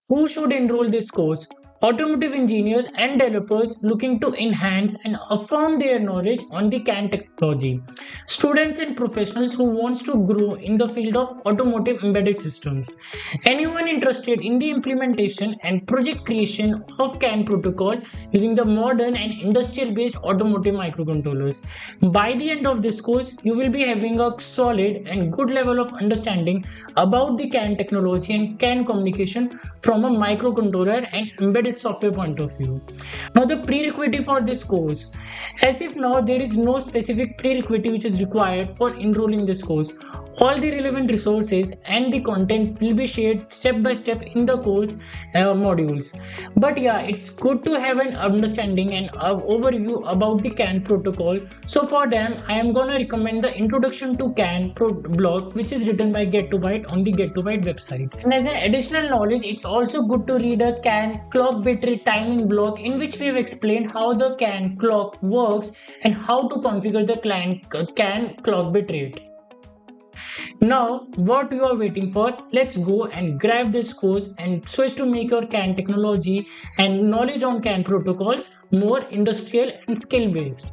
Who should enroll this course? Automotive engineers and developers looking to enhance and affirm their knowledge on the CAN technology. Students and professionals who wants to grow in the field of automotive embedded systems. Anyone interested in the implementation and project creation of CAN protocol using the modern and industrial based automotive microcontrollers. By the end of this course, you will be having a solid and good level of understanding about the CAN technology and CAN communication from a microcontroller and embedded software point of view. Now, the prerequisite for this course, as if now there is no specific prerequisite which is required for enrolling this course. All the relevant resources and the content will be shared step by step in the course modules. But yeah, it's good to have an understanding and overview about the CAN protocol. So for them, I am gonna recommend the Introduction to CAN blog, which is written by Gettobyte on the Gettobyte website. And as an additional knowledge, it's also good to read a CAN clock bit rate timing blog in which we have explained how the CAN clock works and how to configure the CAN clock bit rate. Now, what you are waiting for? Let's go and grab this course and so as to make your CAN technology and knowledge on CAN protocols more industrial and skill based.